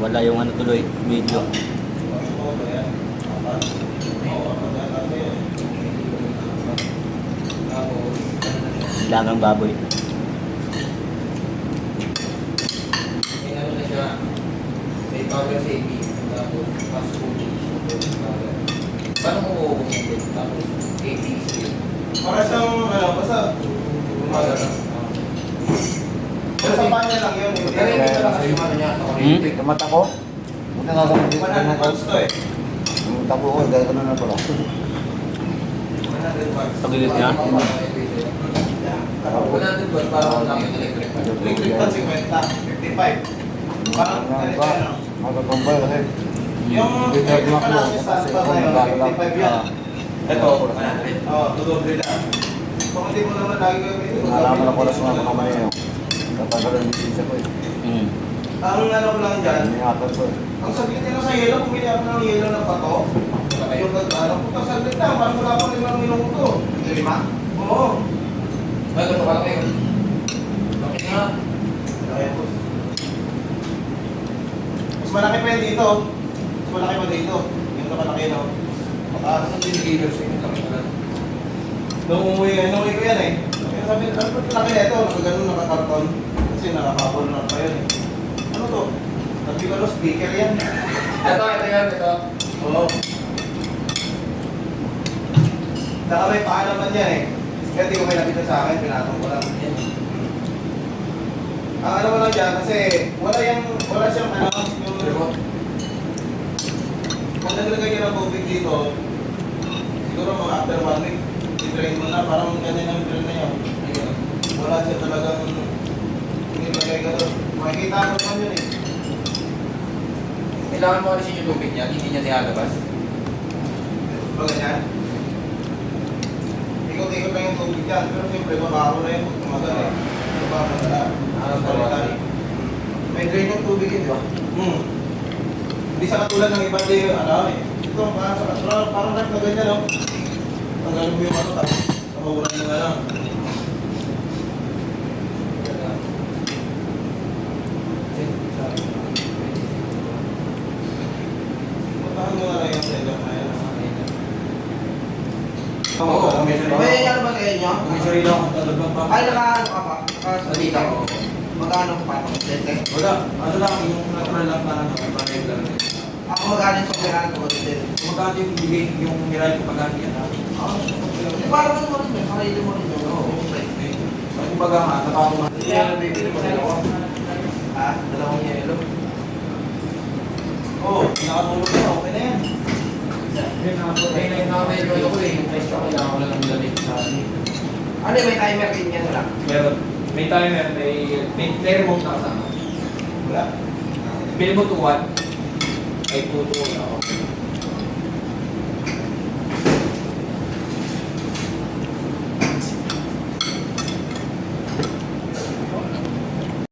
Wala yung ano tuloy, video. Lagang baboy. Ano na siya, may power saving, tapos fast cooking. Paano mo kukunin? Tapos ABC. Para siyang, ano, basta umaga na. Basta panya lang yun. Pero hindi ka lang kasi yung ano niya sa kuryente. Yung mata ko, buti nga kami dito. 100 watts to eh. Yung tapo ko, dahil ka na pala. 100 watts. Pagilit niya. 100 watts para wala lang yung electric. Electric fan 50, 55. Parang ganito yan. Magkakambal kasi. Yung electric fan natin sa alpha na yun, 55 yan. Ito, tudobre na. Kung hindi mo naman lagi gagawin, Nalaman ako na sumama kamay yun. Tatagal ang lisensya ko eh. ang ano ko lang dyan, Inihatag ko eh. ang saglit nila sa yelo, pumili ako ng yelo ng bato. Yung ano, puto saglit lang, parang wala ko 5 minuto. 5? Oo. Ay, ganun ka lang ngayon. Bakit nga? Kaya po. Mas malaki pa yun dito. Mas malaki pa dito. Yung nakalaki no. Mataas. Ano yung indicators yun? Laki na lang. Nung umuwi ko yan eh. Kaya sabi, ano ba laki na ito? Nakaganon, nakakarton. Kasi nakapapol na pa yun eh. Ano to? Sabi ko, speaker yan. Ito yan, ito. Oo. Saka may paalaman yan eh. Kaya di ko may nabitan sa akin, pinatong ko lang. Ang ano mo lang dyan, kasi wala siyang ano, yung Remote. kung naglagay ka ng tubig dito, siguro mga after 1 week, i-drain mo na, parang ganyan ang drain na yun. Wala siya talagang nilagay ka doon. Makikita mo naman yun eh. Kailangan mo alisin yung tubig niya, hindi niya nilalabas. Pag ganyan. Ikot-ikot lang yung tubig dyan, pero siyempre mabaho na yun, tumagal eh. Mabaho na lang. May drain yung tubig yun, di ba? Hindi sa katulad ng ibang day, ano eh. Ito, parang na ganyan, no? Tanggalin mo yung ano, tapos nakawalan na lang. Puntahan mo na lang yung setup na yan. Oo, commissioner. May ano ba kayo nyo? Commissioner lang ako talagang pa. Ay, naka-ano ka pa? Sa dita ko. Magkano ka pa? Dente? Wala. Ano lang, yung natural lang na ano, parang lang. Ako magkano yung sobrang ko dito? Kumagkano yung bigay yung miral ko pagkano yan ha? Para mo rin yun, para mo rin yun. Oo. Ay, kumbaga nga, napako nga. Yellow baby mo rin ako. Ha? Dalawang yellow. Oo, nakatulog na, okay na yan. Ay, nakamedyo ako eh. Yung price ko, kailangan ko lang ng lamig sa akin. Ano may timer din yan wala? Meron. May timer, may remote na kasama. Wala. Bill mo to 1. Ay, 2 ako.